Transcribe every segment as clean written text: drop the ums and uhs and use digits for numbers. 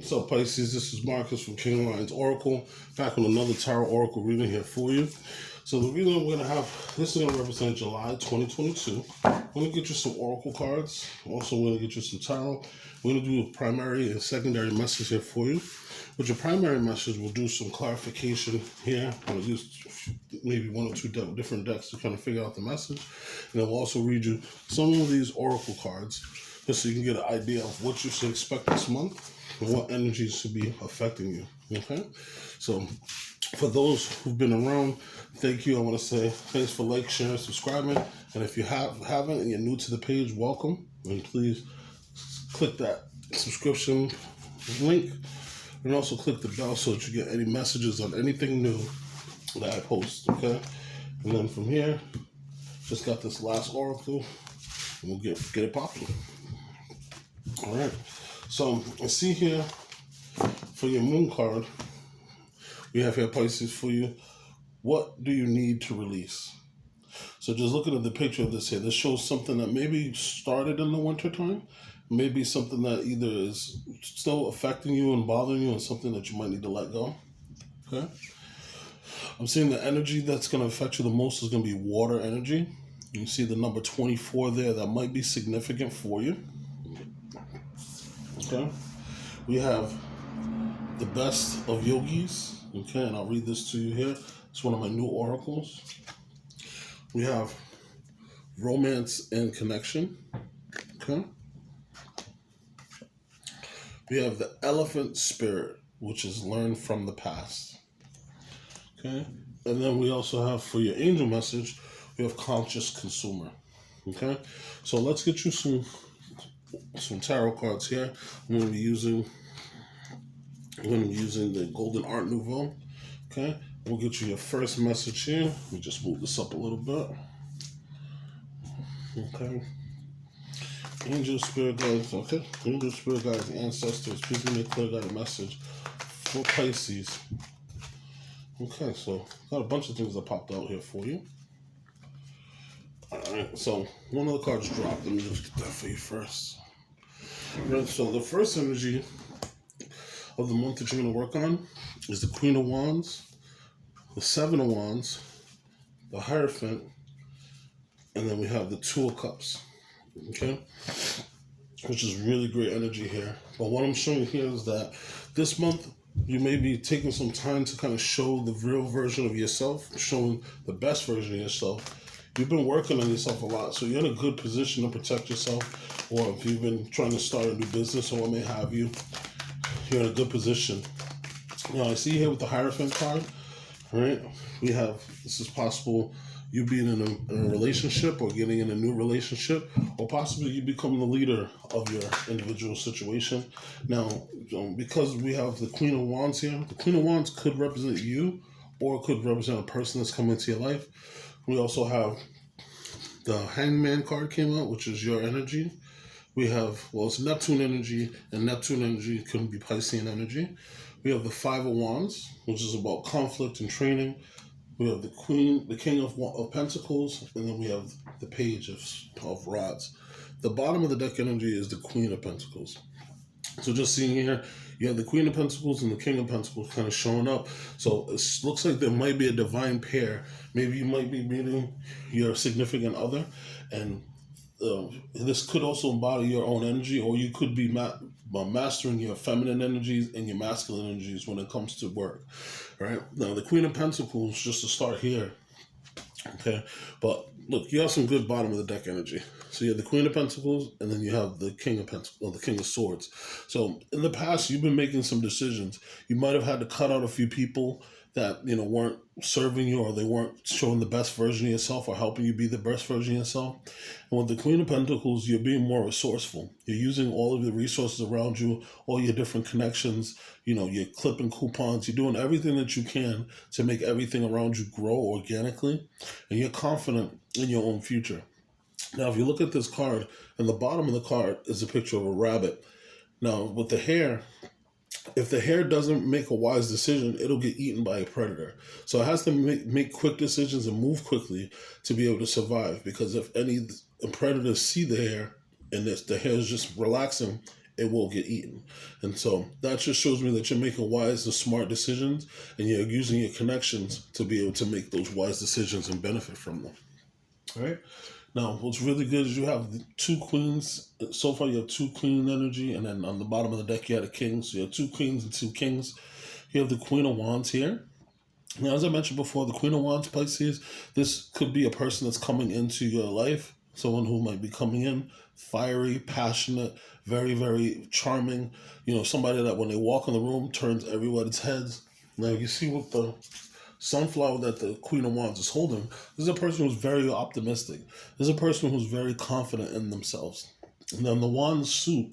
What's up, Pisces? This is Marcus from Kingoflionsoracle Oracle, back with another Tarot Oracle reading here for you. So the reading we're going to have, this is going to represent July 2022. I'm going to get you some Oracle cards. Also, we're going to get you some Tarot. We're going to do a primary and secondary message here for you. With your primary message, we'll do some clarification here. We'll use maybe one or two different decks to kind of figure out the message. And then we'll also read you some of these Oracle cards, just so you can get an idea of what you should expect this month and what energies should be affecting you. Okay? So for those who've been around, thank you. I want to say thanks for like, sharing, subscribing. And if you haven't and you're new to the page, welcome. And please click that subscription link. And also click the bell so that you get any messages on anything new that I post. Okay? And then from here, just got this last oracle. And we'll get it popping. Alright. So I see here for your moon card, we have here, Pisces, for you, what do you need to release? So just looking at the picture of this here, this shows something that maybe started in the winter time, maybe something that either is still affecting you and bothering you and something that you might need to let go. Okay? I'm seeing the energy that's going to affect you the most is going to be water energy. You see the number 24 there, that might be significant for you. Okay, we have the best of yogis. Okay, and I'll read this to you here. It's one of my new oracles. We have romance and connection. Okay, we have the elephant spirit, which is learned from the past. Okay, and then we also have for your angel message, we have conscious consumer. Okay, so let's get you some tarot cards here. I'm going to be using the Golden Art Nouveau. Okay, we'll get you your first message here. Let me just move this up a little bit. Okay, angel, spirit guides. Okay, angel, spirit guides, ancestors, please give me a clear guided message for Pisces. Okay, so got a bunch of things that popped out here for you. Alright, so one of the cards dropped. Let me just get that for you first. Right, so the first energy of the month that you're going to work on is the Queen of Wands, the Seven of Wands, the Hierophant, and then we have the Two of Cups. Okay? Which is really great energy here. But what I'm showing here is that this month you may be taking some time to kind of show the real version of yourself, showing the best version of yourself. You've been working on yourself a lot, so you're in a good position to protect yourself, or if you've been trying to start a new business or what may have you, you're in a good position. Now, I see here with the Hierophant card, right, we have, this is possible you being in a relationship or getting in a new relationship, or possibly you become the leader of your individual situation. Now, because we have the Queen of Wands here, the Queen of Wands could represent you, or it could represent a person that's coming into your life. We also have the Hangman card came out, which is your energy. We have, well, it's Neptune energy, and Neptune energy couldn't be Piscean energy. We have the Five of Wands, which is about conflict and training. We have the King of Pentacles, and then we have the Page of Rods. The bottom of the deck energy is the Queen of Pentacles. So just seeing here, you have the Queen of Pentacles and the King of Pentacles kind of showing up. So it looks like there might be a divine pair. Maybe you might be meeting your significant other, and this could also embody your own energy, or you could be mastering your feminine energies and your masculine energies when it comes to work. Right? Now, the Queen of Pentacles, just to start here, okay, but look, you have some good bottom of the deck energy. So you have the Queen of Pentacles, and then you have the King of Pentacles, or the King of Swords. So in the past, you've been making some decisions. You might have had to cut out a few people that, you know, weren't serving you, or they weren't showing the best version of yourself or helping you be the best version of yourself. And with the Queen of Pentacles, you're being more resourceful. You're using all of the resources around you, all your different connections. You know, you're clipping coupons. You're doing everything that you can to make everything around you grow organically. And you're confident in your own future. Now, if you look at this card, and the bottom of the card is a picture of a rabbit. Now, with the hare, if the hare doesn't make a wise decision, it'll get eaten by a predator. So it has to make quick decisions and move quickly to be able to survive. Because if any predators see the hare and the hare is just relaxing, it will get eaten. And so that just shows me that you're making wise and smart decisions, and you're using your connections to be able to make those wise decisions and benefit from them. All right. Now, what's really good is you have two queens. So far, you have two queen energy, and then on the bottom of the deck, you had a king. So you have two queens and two kings. You have the Queen of Wands here. Now, as I mentioned before, the Queen of Wands, Pisces, this could be a person that's coming into your life, someone who might be coming in, fiery, passionate, very, very charming. Somebody that when they walk in the room turns everybody's heads. Now, you see with the sunflower that the Queen of Wands is holding, this is a person who's very optimistic. This is a person who's very confident in themselves. And then the Wands suit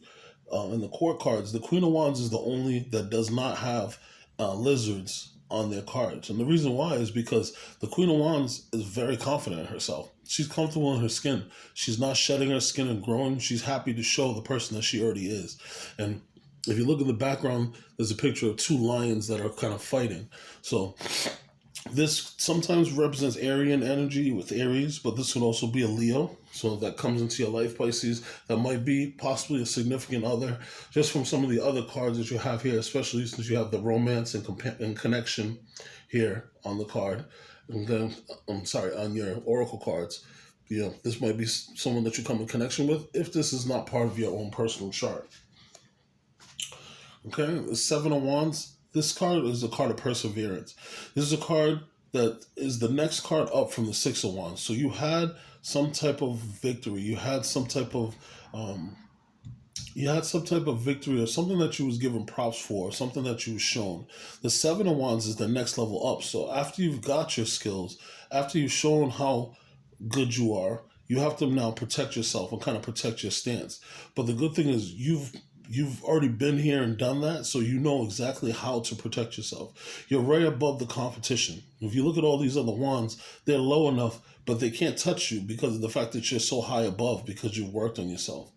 in the court cards, the Queen of Wands is the only that does not have lizards on their cards. And the reason why is because the Queen of Wands is very confident in herself. She's comfortable in her skin. She's not shedding her skin and growing. She's happy to show the person that she already is. And if you look in the background, there's a picture of two lions that are kind of fighting. So this sometimes represents Aryan energy with Aries, but this could also be a Leo. So that comes into your life, Pisces. That might be possibly a significant other, just from some of the other cards that you have here, especially since you have the romance and connection here on the card. And then, on your oracle cards. This might be someone that you come in connection with if this is not part of your own personal chart. Okay, the Seven of Wands. This card is a card of perseverance. This is a card that is the next card up from the Six of Wands. So you had some type of victory. You had some type of victory, or something that you was given props for, or something that you was shown. The Seven of Wands is the next level up. So after you've got your skills, after you've shown how good you are, you have to now protect yourself and kind of protect your stance. But the good thing is you've already been here and done that, so you know exactly how to protect yourself. You're right above the competition. If you look at all these other wands, they're low enough, but they can't touch you because of the fact that you're so high above because you've worked on yourself.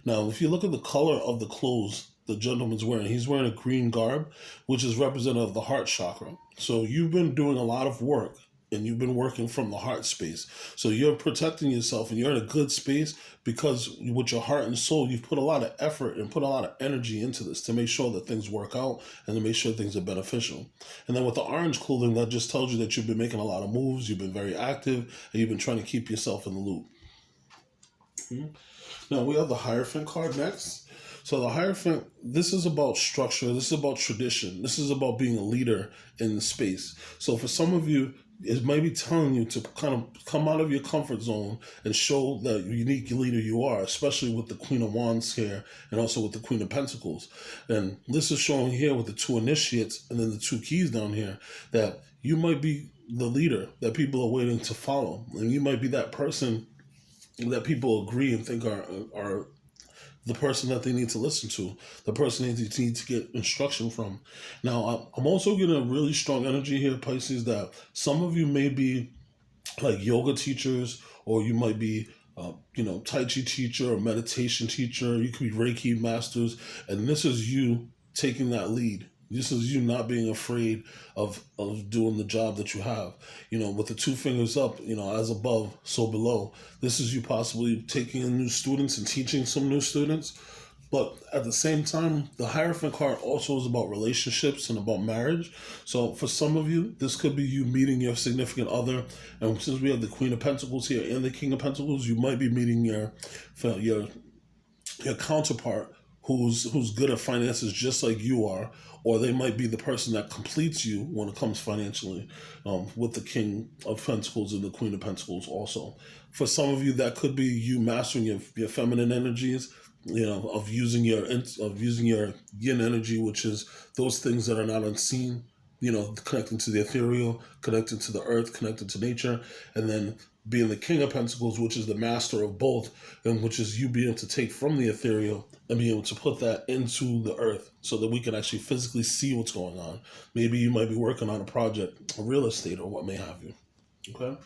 Now, if you look at the color of the clothes the gentleman's wearing, he's wearing a green garb, which is representative of the heart chakra. So you've been doing a lot of work, and you've been working from the heart space. So you're protecting yourself, and you're in a good space because with your heart and soul, you've put a lot of effort and put a lot of energy into this to make sure that things work out and to make sure things are beneficial. And then with the orange clothing, that just tells you that you've been making a lot of moves, you've been very active, and you've been trying to keep yourself in the loop. Now we have the Hierophant card next. So the Hierophant, this is about structure, this is about tradition, this is about being a leader in the space. So for some of you, it might be telling you to kind of come out of your comfort zone and show the unique leader you are, especially with the Queen of Wands here and also with the Queen of Pentacles. And this is showing here with the two initiates and then the two keys down here that you might be the leader that people are waiting to follow. And you might be that person that people agree and think are the person that they need to listen to, the person they need to get instruction from. Now, I'm also getting a really strong energy here, Pisces, that some of you may be like yoga teachers, or you might be, Tai Chi teacher or meditation teacher. You could be Reiki masters, and this is you taking that lead. This is you not being afraid of doing the job that you have. With the two fingers up, as above, so below. This is you possibly taking in new students and teaching some new students. But at the same time, the Hierophant card also is about relationships and about marriage. So for some of you, this could be you meeting your significant other. And since we have the Queen of Pentacles here and the King of Pentacles, you might be meeting your counterpart who's good at finances just like you are, or they might be the person that completes you when it comes financially, with the King of Pentacles and the Queen of Pentacles also. For some of you, that could be you mastering your feminine energies, of using your yin energy, which is those things that are not unseen, connecting to the ethereal, connecting to the earth, connecting to nature, and then being the King of Pentacles, which is the master of both, and which is you being able to take from the ethereal and be able to put that into the earth so that we can actually physically see what's going on. Maybe you might be working on a project, a real estate, or what may have you. Okay?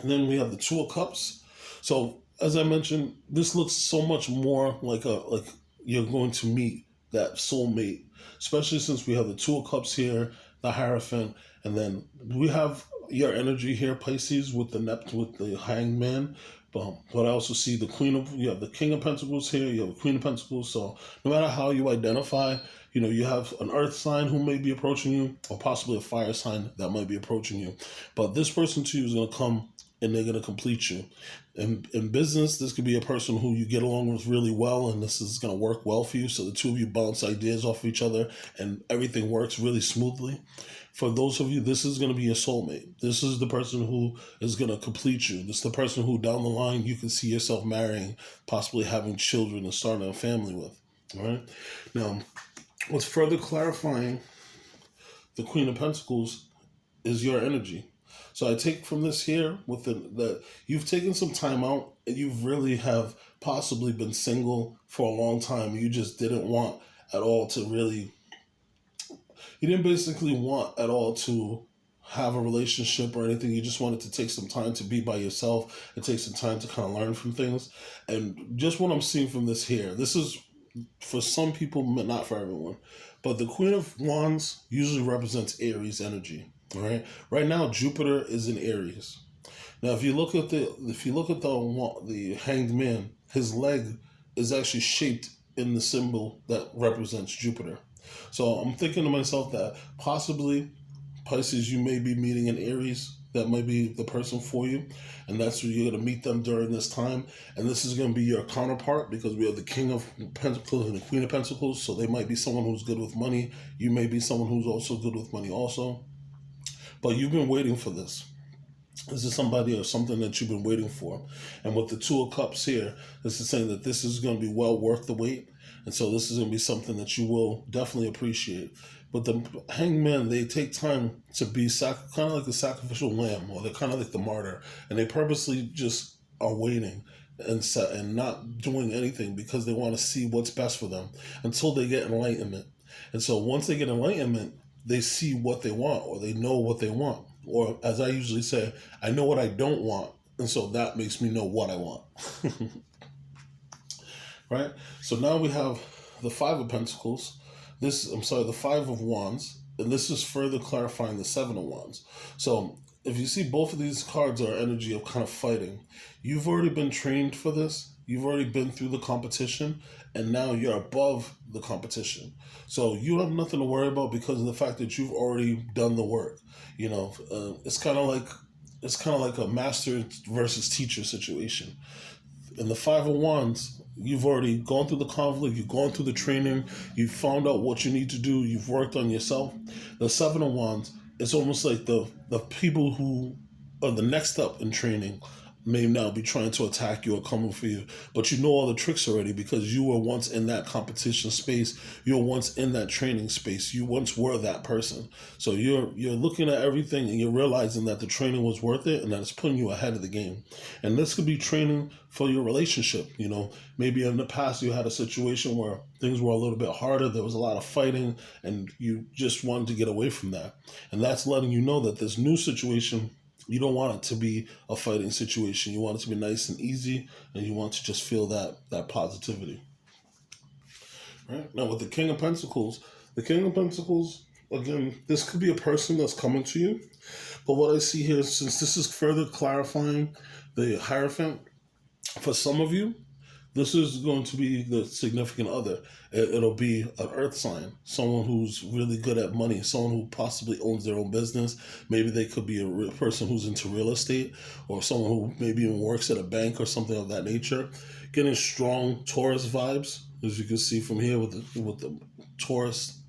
And then we have the Two of Cups. So, as I mentioned, this looks so much more like you're going to meet that soulmate, especially since we have the Two of Cups here, the Hierophant, and then we have your energy here, Pisces, with the with the Hangman. But I also see you have the King of Pentacles here, you have the Queen of Pentacles. So no matter how you identify, you have an earth sign who may be approaching you, or possibly a fire sign that might be approaching you. But this person to you is going to come and they're going to complete you. In business, this could be a person who you get along with really well, and this is going to work well for you. So the two of you bounce ideas off of each other, and everything works really smoothly. For those of you, this is going to be your soulmate. This is the person who is going to complete you. This is the person who down the line you can see yourself marrying, possibly having children and starting a family with. All right. Now, what's further clarifying the Queen of Pentacles is your energy. So I take from this here that you've taken some time out and you've really have possibly been single for a long time. You just didn't want at all to really, you didn't basically want at all to have a relationship or anything. You just wanted to take some time to be by yourself and take some time to kind of learn from things. And just what I'm seeing from this here, this is for some people, but not for everyone. But the Queen of Wands usually represents Aries energy. All right. Right now, Jupiter is in Aries. Now, if you look at the Hanged Man, his leg is actually shaped in the symbol that represents Jupiter. So I'm thinking to myself that possibly, Pisces, you may be meeting an Aries. That might be the person for you, and that's where you're going to meet them during this time. And this is going to be your counterpart, because we have the King of Pentacles and the Queen of Pentacles. So they might be someone who's good with money. You may be someone who's also good with money also. But you've been waiting for this. This is somebody or something that you've been waiting for. And with the Two of Cups here, this is saying that this is going to be well worth the wait. And so this is going to be something that you will definitely appreciate. But the Hangman, they take time to be kind of like the sacrificial lamb, or they're kind of like the martyr. And they purposely just are waiting and not doing anything because they want to see what's best for them until they get enlightenment. And so once they get enlightenment, they see what they want, or they know what they want. Or as I usually say, I know what I don't want. And so that makes me know what I want. Right? So now we have the Five of Pentacles. The Five of Wands. And this is further clarifying the Seven of Wands. So if you see, both of these cards are energy of kind of fighting. You've already been trained for this. You've already been through the competition, and now you're above the competition. So you have nothing to worry about because of the fact that you've already done the work. It's kind of like a master versus teacher situation. In the Five of Wands, you've already gone through the conflict, you've gone through the training, you've found out what you need to do, you've worked on yourself. The Seven of Wands, it's almost like the people who are the next up in training may now be trying to attack you or coming for you. But you know all the tricks already because you were once in that competition space. You were once in that training space. You once were that person. So you're looking at everything and you're realizing that the training was worth it and that it's putting you ahead of the game. And this could be training for your relationship. Maybe in the past you had a situation where things were a little bit harder. There was a lot of fighting and you just wanted to get away from that. And that's letting you know that this new situation, you don't want it to be a fighting situation. You want it to be nice and easy, and you want to just feel that positivity. Right? Now with the King of Pentacles, again, this could be a person that's coming to you. But what I see here, since this is further clarifying the Hierophant, for some of you, this is going to be the significant other. It'll be an earth sign, someone who's really good at money, someone who possibly owns their own business. Maybe they could be a person who's into real estate, or someone who maybe even works at a bank or something of that nature. Getting strong Taurus vibes, as you can see from here with the Taurus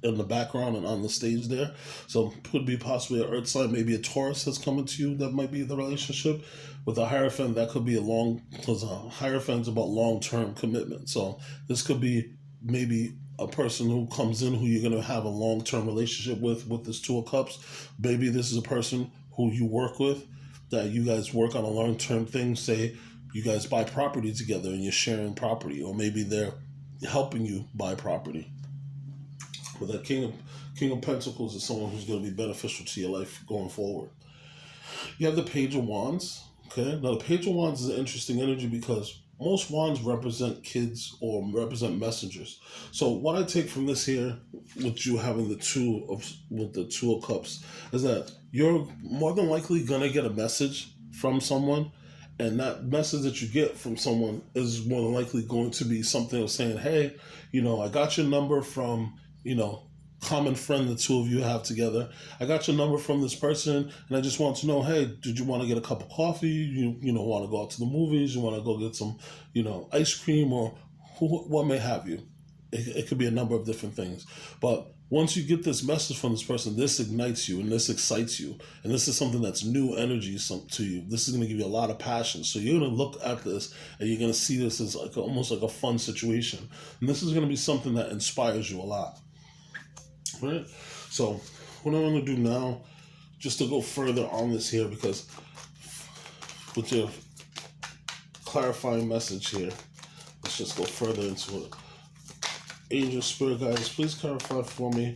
in the background and on the stage there. So could be possibly an earth sign, maybe a Taurus that's coming to you that might be the relationship. With a Hierophant, that could be because a Hierophant's about long-term commitment. So this could be maybe a person who comes in who you're going to have a long-term relationship with this Two of Cups. Maybe this is a person who you work with, that you guys work on a long-term thing. Say you guys buy property together and you're sharing property, or maybe they're helping you buy property. But that King of Pentacles is someone who's going to be beneficial to your life going forward. You have the Page of Wands. Okay, now the Page of Wands is an interesting energy because most wands represent kids or represent messengers. So what I take from this here with you having with the two of cups is that you're more than likely gonna get a message from someone, and that message that you get from someone is more than likely going to be something of saying, hey, I got your number from, common friend the two of you have together. I got your number from this person, and I just want to know, hey, did you want to get a cup of coffee? Want to go out to the movies? You want to go get some, ice cream, or what may have you? It could be a number of different things. But once you get this message from this person, this ignites you and this excites you. And this is something that's new energy to you. This is going to give you a lot of passion. So you're going to look at this and you're going to see this as like almost like a fun situation. And this is going to be something that inspires you a lot. Right? So what I'm going to do now, just to go further on this here, because with your clarifying message here, let's just go further into it. Angel, Spirit Guides, please clarify for me.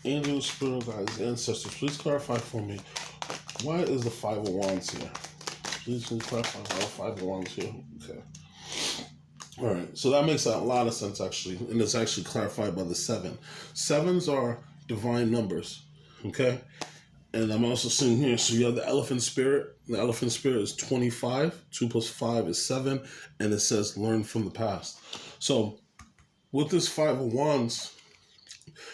Angel, Spirit Guides, Ancestors, please clarify for me. Why is the Five of Wands here? Please clarify why the Five of Wands here. Okay. All right. So that makes a lot of sense, actually. And it's actually clarified by the 7. 7s are divine numbers. Okay. And I'm also seeing here, so you have the Elephant Spirit. The Elephant Spirit is 25. 2 plus 5 is 7. And it says, learn from the past. So with this Five of Wands,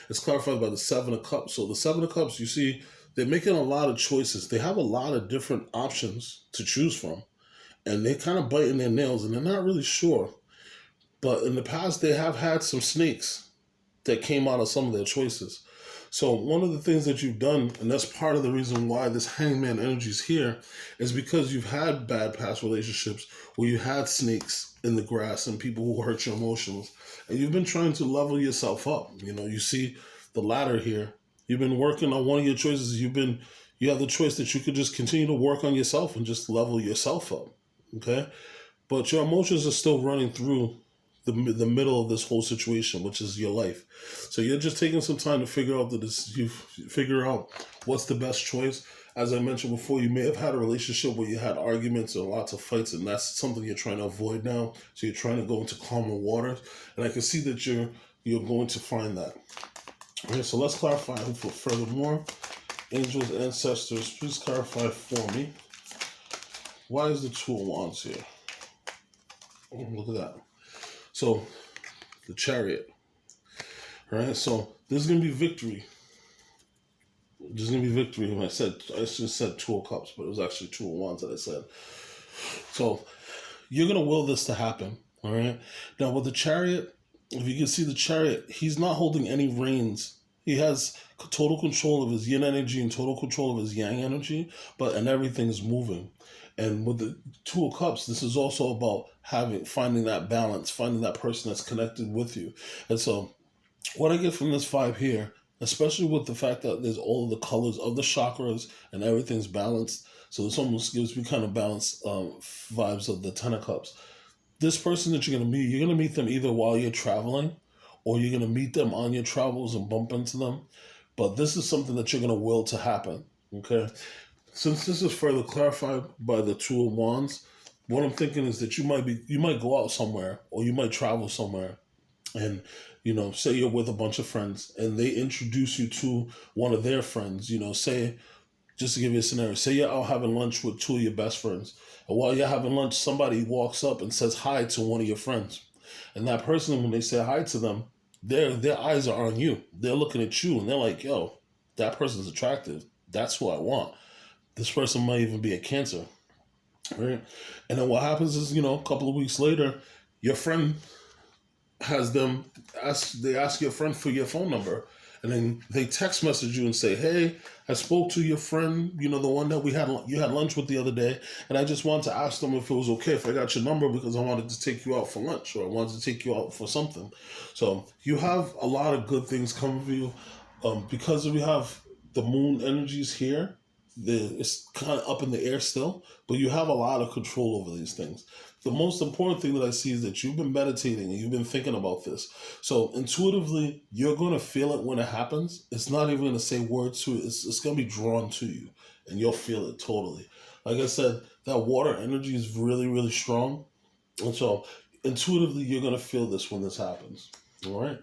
it's clarified by the 7 of Cups. So the 7 of Cups, you see, they're making a lot of choices. They have a lot of different options to choose from. And they're kind of biting their nails, and they're not really sure. But in the past, they have had some snakes that came out of some of their choices. So one of the things that you've done, and that's part of the reason why this Hangman energy is here, is because you've had bad past relationships where you had snakes in the grass and people who hurt your emotions. And you've been trying to level yourself up. You see the ladder here. You've been working on one of your choices. You have the choice that you could just continue to work on yourself and just level yourself up. Okay? But your emotions are still running through the middle of this whole situation, which is your life. So you're just taking some time to figure out what's the best choice. As I mentioned before, you may have had a relationship where you had arguments and lots of fights, and that's something you're trying to avoid now. So you're trying to go into calmer waters, and I can see that you're going to find that. Okay, so let's clarify furthermore. Angels, ancestors, please clarify for me. Why is the Two of Wands here? Oh, look at that. So, the Chariot. All right, so there's going to be victory. There's going to be victory. And I just said Two of Cups, but it was actually Two of Wands that I said. So, you're going to will this to happen. All right. Now, with the Chariot, if you can see the Chariot, he's not holding any reins. He has total control of his yin energy and total control of his yang energy, and everything's moving. And with the Two of Cups, this is also about finding that balance, finding that person that's connected with you. And so what I get from this 5 here, especially with the fact that there's all of the colors of the chakras and everything's balanced, so this almost gives me kind of balanced vibes of the 10 of Cups. This person that you're going to meet them either while you're traveling, or you're going to meet them on your travels and bump into them. But this is something that you're going to will to happen, okay? Since this is further clarified by the Two of Wands, what I'm thinking is that you might go out somewhere, or you might travel somewhere, and say you're with a bunch of friends and they introduce you to one of their friends. Say, just to give you a scenario, say you're out having lunch with 2 of your best friends, and while you're having lunch, somebody walks up and says hi to one of your friends, and that person, when they say hi to them, their eyes are on you. They're looking at you, and they're like, "Yo, that person's attractive. That's who I want." This person might even be a Cancer, right? And then what happens is, a couple of weeks later, your friend has them ask your friend for your phone number, and then they text message you and say, "Hey, I spoke to your friend, the one that you had lunch with the other day, and I just wanted to ask them if it was okay if I got your number because I wanted to take you out for lunch, or I wanted to take you out for something." So you have a lot of good things coming for you, because we have the moon energies here. It's kind of up in the air still, but you have a lot of control over these things. The most important thing that I see is that you've been meditating and you've been thinking about this. So intuitively, you're going to feel it when it happens. It's not even going to say words to it. It's going to be drawn to you, and you'll feel it totally. Like I said, that water energy is really, really strong. And so intuitively, you're going to feel this when this happens. All right.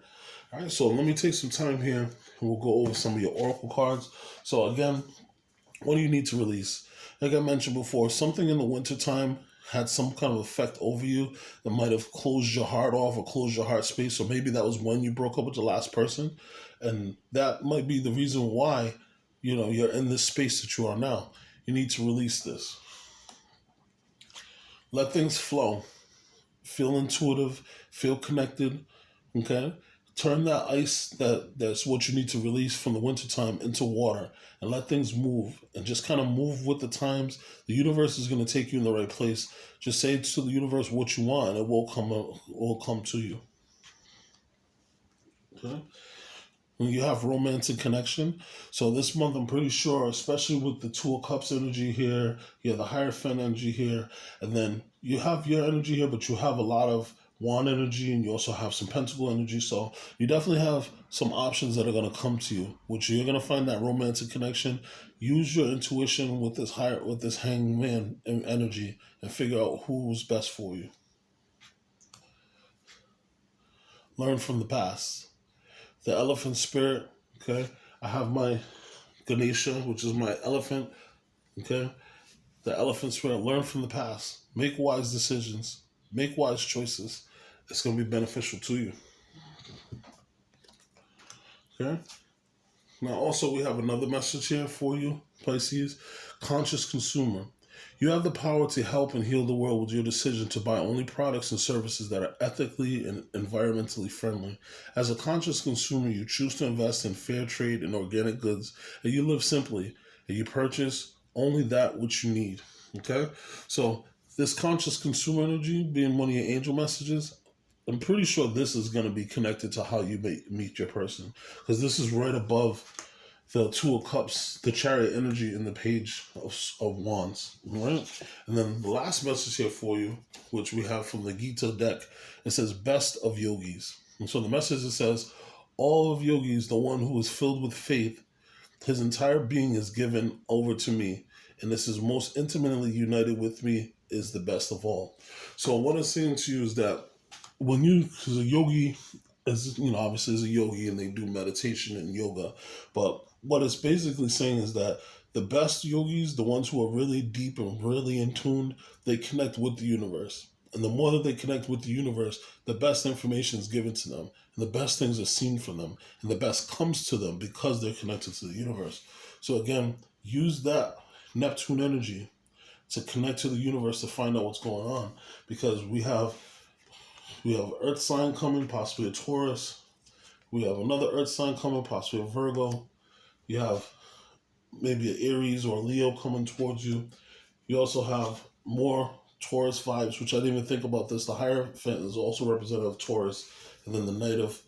All right. So let me take some time here and we'll go over some of your oracle cards. So again, what do you need to release? Like I mentioned before, something in the wintertime had some kind of effect over you that might have closed your heart off or closed your heart space, or maybe that was when you broke up with the last person, and that might be the reason why you're in this space that you are now. You need to release this. Let things flow. Feel intuitive. Feel connected. Okay? Turn that ice that's what you need to release from the wintertime into water and let things move and just kind of move with the times. The universe is going to take you in the right place. Just say to the universe what you want and it will come to you. Okay? When you have romantic connection. So this month, I'm pretty sure, especially with the Two of Cups energy here, you have the Hierophant energy here, and then you have your energy here, but you have a lot of Wand energy, and you also have some Pentacle energy. So you definitely have some options that are going to come to you, which you're going to find that romantic connection. Use your intuition with this Hangman energy and figure out who's best for you. Learn from the past. The elephant spirit, okay? I have my Ganesha, which is my elephant, okay? The elephant spirit, learn from the past. Make wise decisions. Make wise choices. It's going to be beneficial to you. Okay? Now, also, we have another message here for you, Pisces. Conscious consumer. You have the power to help and heal the world with your decision to buy only products and services that are ethically and environmentally friendly. As a conscious consumer, you choose to invest in fair trade and organic goods, and you live simply, and you purchase only that which you need. Okay? So, this conscious consumer energy being one of your angel messages, I'm pretty sure this is going to be connected to how you meet your person, because this is right above the Two of Cups, the Chariot energy, in the Page of Wands, right? And then the last message here for you, which we have from the Gita Deck, it says, best of yogis. And so the message, it says, all of yogis, the one who is filled with faith, his entire being is given over to me, and this is most intimately united with me, is the best of all. So what I'm saying to you is that because a yogi is, obviously is a yogi and they do meditation and yoga, but what it's basically saying is that the best yogis, the ones who are really deep and really in tune, they connect with the universe. And the more that they connect with the universe, the best information is given to them, and the best things are seen from them, and the best comes to them because they're connected to the universe. So again, use that Neptune energy to connect to the universe to find out what's going on, because we have Earth sign coming, possibly a Taurus. We have another Earth sign coming, possibly a Virgo. You have maybe an Aries or a Leo coming towards you. You also have more Taurus vibes, which I didn't even think about this. The Hierophant is also representative of Taurus. And then the Knight of,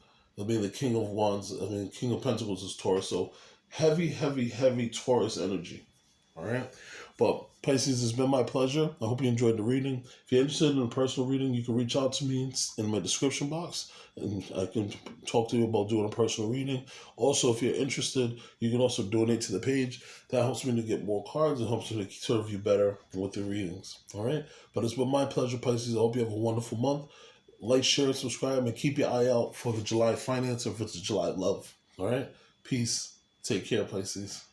being the King of Wands, King of Pentacles is Taurus. So heavy, heavy, heavy Taurus energy. All right? But Pisces, it's been my pleasure. I hope you enjoyed the reading. If you're interested in a personal reading, you can reach out to me in my description box, and I can talk to you about doing a personal reading. Also, if you're interested, you can also donate to the page. That helps me to get more cards and helps me to serve you better with the readings. All right? But it's been my pleasure, Pisces. I hope you have a wonderful month. Like, share, and subscribe, and keep your eye out for the July finance and for the July love. All right? Peace. Take care, Pisces.